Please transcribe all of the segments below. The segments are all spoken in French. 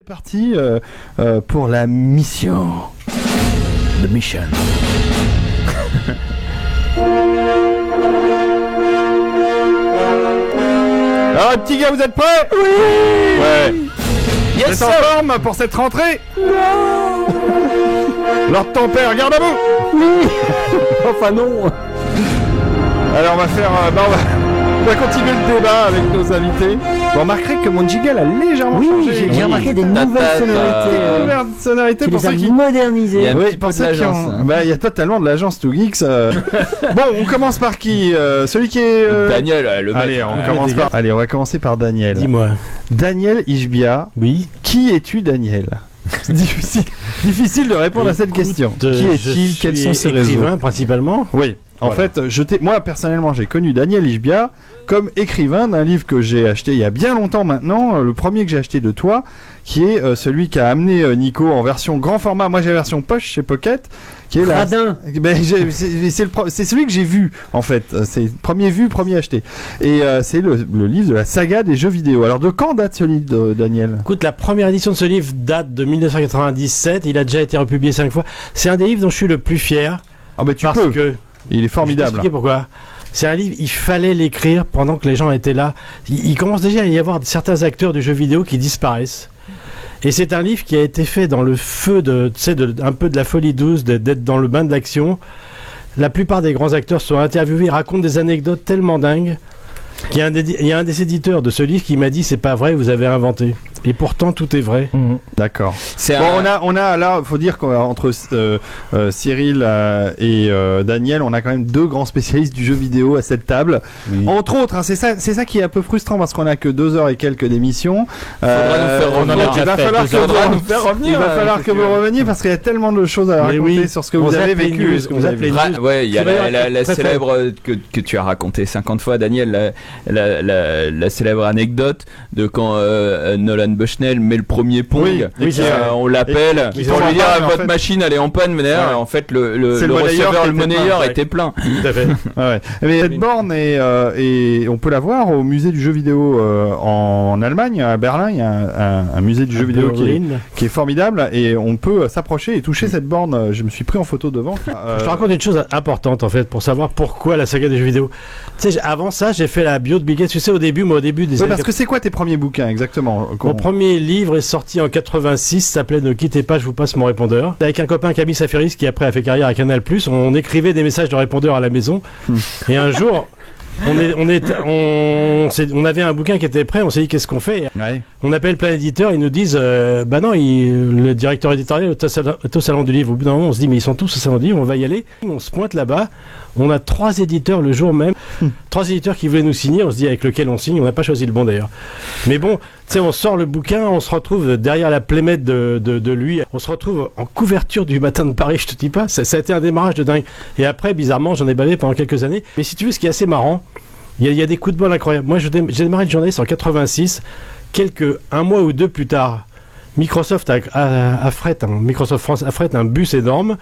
C'est parti pour la mission. The mission. Alors les petits gars, vous êtes prêts? Oui. Ouais. Yes, vous êtes en forme pour cette rentrée? Non. Lord ton père, garde à vous. Oui. Enfin non. Alors on va faire... on va continuer le débat avec nos invités. Vous remarquerez que mon jingle a légèrement changé. J'ai remarqué des nouvelles sonorités. Nouvelles sonorités pour ceux qui... modernisées. Il y a un Oui, petit pour peu de ceux qui l'agence, ont... hein. Bah, il y a totalement de l'agence Two Geeks. Bon, on commence par qui? Celui qui est... Daniel, le mec. Allez, on va commencer par Daniel. Dis-moi. Daniel Ishbia. Oui. Qui es-tu, Daniel? C'est difficile de répondre à cette question. Qui est-il? Quels sont ses réseaux? Écrivain, principalement. Oui. En fait, moi personnellement, j'ai connu Daniel Ishbia comme écrivain d'un livre que j'ai acheté il y a bien longtemps maintenant, le premier que j'ai acheté de toi, qui est celui qui a amené Nico en version grand format. Moi j'ai la version poche chez Pocket, qui est là. C'est celui que j'ai vu en fait. C'est premier vu, premier acheté. Et c'est le livre de la saga des jeux vidéo. Alors de quand date ce livre, Daniel? Écoute, la première édition de ce livre date de 1997. Il a déjà été republié 5 fois. C'est un des livres dont je suis le plus fier. Ah bah tu parce peux. Que il est formidable. Je vais t'expliquer pourquoi. C'est un livre, il fallait l'écrire pendant que les gens étaient là. Il commence déjà à y avoir certains acteurs du jeu vidéo qui disparaissent. Et c'est un livre qui a été fait dans le feu un peu de la folie douce, d'être dans le bain de l'action. La plupart des grands acteurs sont interviewés, ils racontent des anecdotes tellement dingues qu'il y a un des éditeurs de ce livre qui m'a dit c'est pas vrai, vous avez inventé. Et pourtant tout est vrai. D'accord. On a là, faut dire qu'entre Cyril et Daniel, on a quand même deux grands spécialistes du jeu vidéo à cette table. Oui. Entre autres, hein, c'est ça qui est un peu frustrant parce qu'on a que 2 heures et quelques d'émission. Il va falloir que vous reveniez parce qu'il y a tellement de choses à raconter sur ce que vous avez vécu. Ouais, il y a la célèbre que tu as raconté 50 fois, Daniel, la célèbre anecdote de quand Nolan Bushnell met le premier Pong, on l'appelle pour lui dire votre machine elle est en panne, mais d'ailleurs en fait le receveur, le monnayeur était plein. Tout à fait. Ouais. Mais cette borne et on peut la voir au musée du jeu vidéo en Allemagne, à Berlin. Il y a un musée du jeu vidéo qui est formidable et on peut s'approcher et toucher cette borne. Je me suis pris en photo devant. Je te raconte une chose importante en fait pour savoir pourquoi la saga des jeux vidéo. Tu sais, avant ça, j'ai fait la bio de Bill Gates. Tu sais, au début des années. Parce que c'est quoi tes premiers bouquins exactement? Mon premier livre est sorti en 86, s'appelait Ne quittez pas, je vous passe mon répondeur. Avec un copain Camille Safiris qui après a fait carrière à Canal+, on écrivait des messages de répondeur à la maison. Et un jour, on avait un bouquin qui était prêt, on s'est dit qu'est-ce qu'on fait? On appelle plein d'éditeurs, ils nous disent bah non, le directeur éditorial est au salon du livre. Au bout d'un moment, on se dit mais ils sont tous au salon du livre, on va y aller. On se pointe là-bas, on a 3 éditeurs le jour même, 3 éditeurs qui voulaient nous signer, on se dit avec lequel on signe, on n'a pas choisi le bon d'ailleurs. Mais bon, tu sais, on sort le bouquin, on se retrouve derrière la plémette de lui, on se retrouve en couverture du Matin de Paris, je te dis pas, ça a été un démarrage de dingue. Et après, bizarrement, j'en ai bavé pendant quelques années. Mais si tu veux, ce qui est assez marrant, il y a des coups de bol incroyables. Moi, j'ai démarré le journaliste en 86, un mois ou deux plus tard, Microsoft Microsoft France affrète un bus énorme.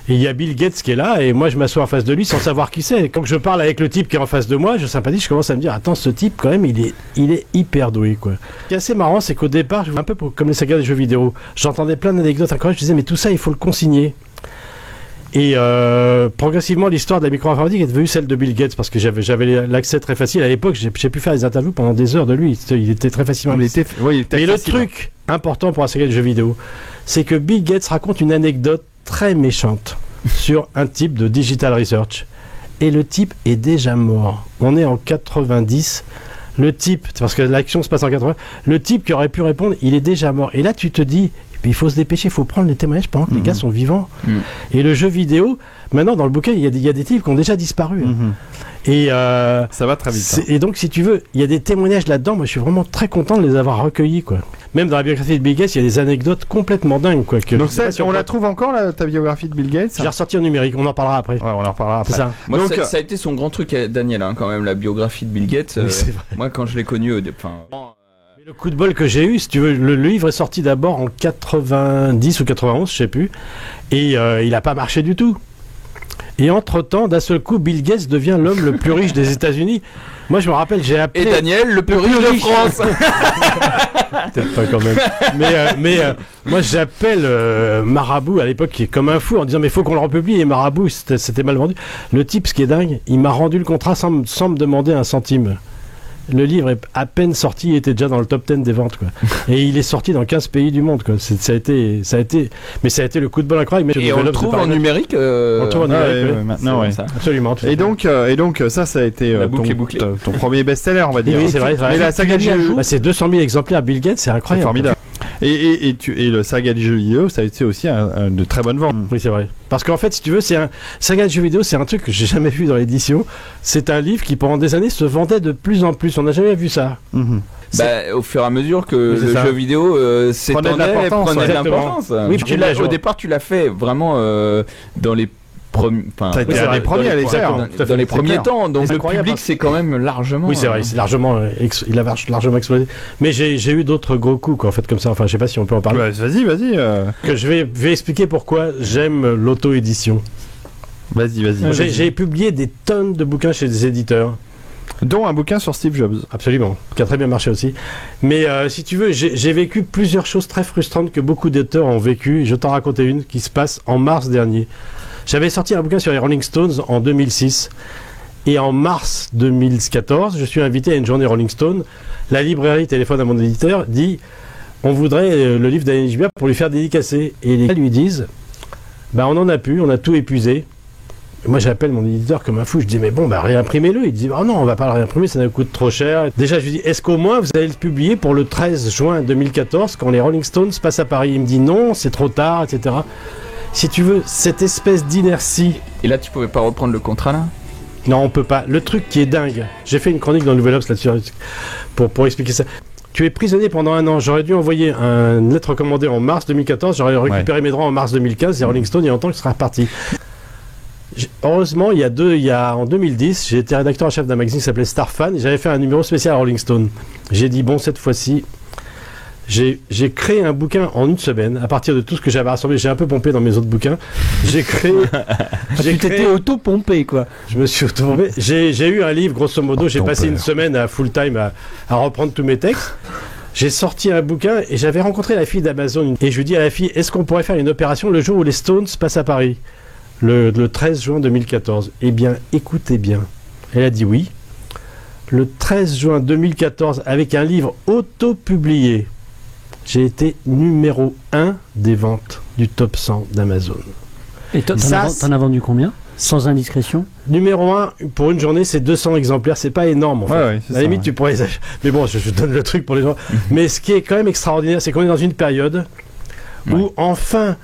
Et il y a Bill Gates qui est là, et moi je m'assois en face de lui sans savoir qui c'est. Quand je parle avec le type qui est en face de moi, je sympathise, je commence à me dire, attends, ce type quand même, il est hyper doué, quoi. Ce qui est assez marrant, c'est qu'au départ, un peu comme les sagas des jeux vidéo, j'entendais plein d'anecdotes incroyables, je disais, mais tout ça, il faut le consigner. Et progressivement, l'histoire de la micro-informatique est devenue celle de Bill Gates, parce que j'avais l'accès très facile. À l'époque, j'ai pu faire des interviews pendant des heures de lui, il était très facilement... Et le truc important pour la saga des jeux vidéo, c'est que Bill Gates raconte une anecdote très méchante sur un type de digital research. Et le type est déjà mort. On est en 90. Le type, parce que l'action se passe en 80, le type qui aurait pu répondre, il est déjà mort. Et là, tu te dis, il faut se dépêcher, il faut prendre les témoignages pendant que les gars sont vivants. Et le jeu vidéo, maintenant, dans le bouquin, il y a des types qui ont déjà disparu. Et ça va très vite. Et donc, si tu veux, il y a des témoignages là-dedans. Moi, je suis vraiment très content de les avoir recueillis, quoi. Même dans la biographie de Bill Gates, il y a des anecdotes complètement dingues, quoi. Donc on la trouve encore, ta biographie de Bill Gates? J'ai ressorti en numérique, on en parlera après. Ouais, on en reparlera après. C'est ça. Moi, donc, ça a été son grand truc, Daniel, hein, quand même, la biographie de Bill Gates. Oui, c'est vrai. Moi, quand je l'ai connu, le coup de bol que j'ai eu, si tu veux, le livre est sorti d'abord en 90 ou 91, je sais plus, et il a pas marché du tout. Et entre-temps, d'un seul coup, Bill Gates devient l'homme le plus riche des États-Unis. Moi, je me rappelle, j'ai appelé... Et Daniel, le plus riche de France. Peut-être pas quand même. Mais moi, j'appelle Marabout, à l'époque, qui est comme un fou, en disant, mais il faut qu'on le republie. Et Marabout, c'était mal vendu. Le type, ce qui est dingue, il m'a rendu le contrat sans me demander un centime. Le livre est à peine sorti, il était déjà dans le top 10 des ventes, quoi. Et il est sorti dans 15 pays du monde, quoi. Ça a été le coup de bol incroyable. Et on le trouve en numérique. On le trouve en numérique, maintenant, oui. Absolument. Et donc, ça a été ton premier best-seller, on va dire. Oui, c'est vrai. Mais la saga du jeu vidéo, c'est 200 000 exemplaires. Bill Gates, c'est incroyable. Formidable. Et le saga du jeu vidéo, ça a été aussi de très bonnes ventes. Oui, c'est vrai. Parce qu'en fait, si tu veux, saga du jeu vidéo, c'est un truc que j'ai jamais vu dans l'édition. C'est un livre qui, pendant des années, se vendait de plus en plus. On n'a jamais vu ça. Au fur et à mesure que le jeu vidéo s'étendait, prenait de l'importance. Oui, au départ, tu l'as fait vraiment dans les t'as été un des premiers à les faire dans les premiers temps, donc le public c'est quand même largement. Oui, c'est vrai, c'est largement, il a largement explosé. Mais j'ai eu d'autres gros coups, quoi, en fait, comme ça. Enfin, je sais pas si on peut en parler. Vas-y. Que je vais expliquer pourquoi j'aime l'auto-édition. Vas-y. J'ai publié des tonnes de bouquins chez des éditeurs. Dont un bouquin sur Steve Jobs. Absolument, qui a très bien marché aussi. Mais si tu veux, j'ai vécu plusieurs choses très frustrantes que beaucoup d'éditeurs ont vécues. Je t'en racontais une qui se passe en mars dernier. J'avais sorti un bouquin sur les Rolling Stones en 2006. Et en mars 2014, je suis invité à une journée Rolling Stone. La librairie téléphone à mon éditeur, dit on voudrait le livre d'Daniel Lichbia pour lui faire dédicacer. Et les gars lui disent on en a plus, on a tout épuisé. Et moi j'appelle mon éditeur comme un fou, je dis mais bon réimprimez-le. Il dit non, on va pas le réimprimer, ça nous coûte trop cher. Déjà je lui dis est-ce qu'au moins vous allez le publier pour le 13 juin 2014 quand les Rolling Stones passent à Paris? Il me dit non, c'est trop tard, etc. Si tu veux, cette espèce d'inertie. Et là tu pouvais pas reprendre le contrat là? Non, on peut pas. Le truc qui est dingue, j'ai fait une chronique dans le Nouvel Obs là-dessus pour expliquer ça. Tu es prisonnier pendant un an. J'aurais dû envoyer une lettre recommandée en mars 2014. J'aurais récupéré mes droits en mars 2015. Et Rolling Stone, il y a longtemps que ce sera reparti. Heureusement, en 2010, j'ai été rédacteur en chef d'un magazine qui s'appelait Star Fan. Et j'avais fait un numéro spécial à Rolling Stone. J'ai dit, cette fois-ci, j'ai créé un bouquin en une semaine. À partir de tout ce que j'avais rassemblé, j'ai un peu pompé dans mes autres bouquins. J'ai créé... Tu t'étais auto-pompé, quoi. Je me suis auto-pompé. J'ai eu un livre, grosso modo. J'ai passé une semaine à full-time à reprendre tous mes textes. J'ai sorti un bouquin et j'avais rencontré la fille d'Amazon. Et je lui dis à la fille, est-ce qu'on pourrait faire une opération le jour où les Stones passent à Paris, le 13 juin 2014? Eh bien, écoutez bien. Elle a dit oui. Le 13 juin 2014, avec un livre auto-publié, j'ai été numéro 1 des ventes du top 100 d'Amazon. Et t'en as vendu combien? Sans indiscrétion? Numéro 1, pour une journée, c'est 200 exemplaires. C'est pas énorme, en fait. À la limite, tu pourrais... Mais bon, je donne le truc pour les gens. Mais ce qui est quand même extraordinaire, c'est qu'on est dans une période où, enfin,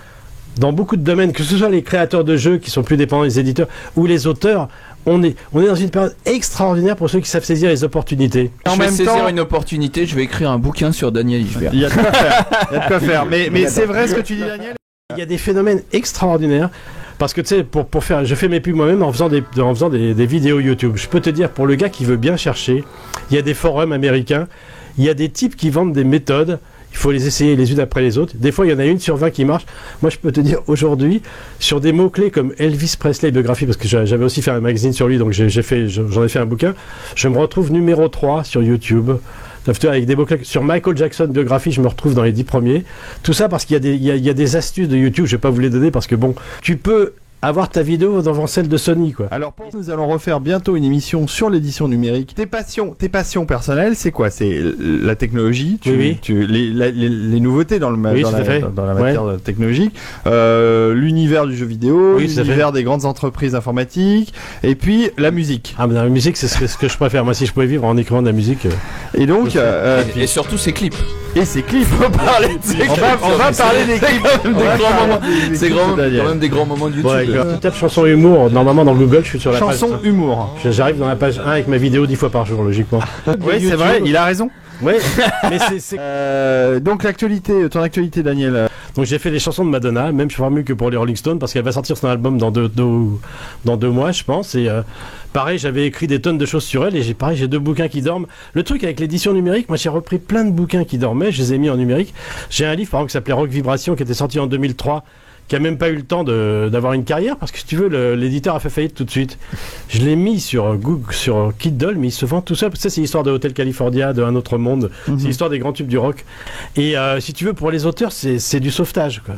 dans beaucoup de domaines, que ce soit les créateurs de jeux qui sont plus dépendants des éditeurs ou les auteurs, on est dans une période extraordinaire pour ceux qui savent saisir les opportunités. Je vais saisir une opportunité, je vais écrire un bouquin sur Daniel Lichbia. Il y a de quoi faire. Mais c'est vrai ce que tu dis, Daniel. Il y a des phénomènes extraordinaires. Parce que tu sais, pour faire, je fais mes pubs moi-même en faisant des vidéos YouTube. Je peux te dire, pour le gars qui veut bien chercher, il y a des forums américains, il y a des types qui vendent des méthodes. Il faut les essayer les unes après les autres. Des fois, il y en a une sur 20 qui marche. Moi, je peux te dire aujourd'hui, sur des mots-clés comme Elvis Presley biographie, parce que j'avais aussi fait un magazine sur lui, donc j'en ai fait un bouquin, je me retrouve numéro 3 sur YouTube. Avec des mots-clés sur Michael Jackson biographie, je me retrouve dans les 10 premiers. Tout ça parce qu'il y a des astuces de YouTube, je vais pas vous les donner parce que tu peux avoir ta vidéo devant celle de Sony, quoi. Alors, nous allons refaire bientôt une émission sur l'édition numérique. Tes passions personnelles, c'est quoi? C'est la technologie, les nouveautés dans la matière technologique, l'univers du jeu vidéo, l'univers des grandes entreprises informatiques, et puis la musique. Ah, mais la musique, c'est ce que je préfère. Moi, si je pouvais vivre en écrivant de la musique. Et donc, et surtout ses clips. Et ses clips. On va parler des clips. C'est quand même des grands moments de YouTube. Tu tapes chanson humour, normalement dans Google, je suis sur la page. Chanson humour. J'arrive dans la page 1 avec ma vidéo 10 fois par jour, logiquement. Oui, c'est vrai, il a raison. Oui, mais c'est... donc ton actualité, Daniel. Donc j'ai fait les chansons de Madonna, même je suis mieux que pour les Rolling Stones, parce qu'elle va sortir son album dans deux mois, je pense. Et pareil, j'avais écrit des tonnes de choses sur elle, et j'ai 2 bouquins qui dorment. Le truc avec l'édition numérique, moi j'ai repris plein de bouquins qui dormaient, je les ai mis en numérique. J'ai un livre, par exemple, qui s'appelait Rock Vibration, qui était sorti en 2003, qui a même pas eu le temps d'avoir une carrière, parce que si tu veux, l'éditeur a fait faillite tout de suite. Je l'ai mis sur Google, sur Kindle, mais il se vend tout seul. Ça, c'est l'histoire de Hotel California, de Un autre monde. C'est l'histoire des grands tubes du rock. Et si tu veux, pour les auteurs, c'est du sauvetage, quoi.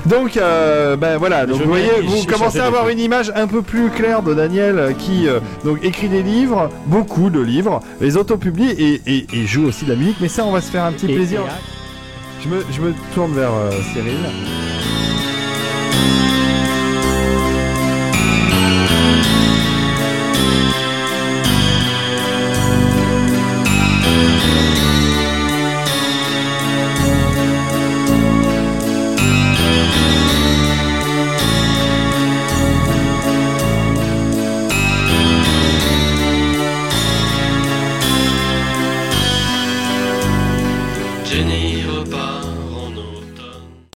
Donc, voilà. Donc, vous voyez, vous commencez à avoir une image un peu plus claire de Daniel qui donc écrit des livres, beaucoup de livres, les autopublie et joue aussi de la musique. Mais ça, on va se faire un petit plaisir. Je me tourne vers Cyril.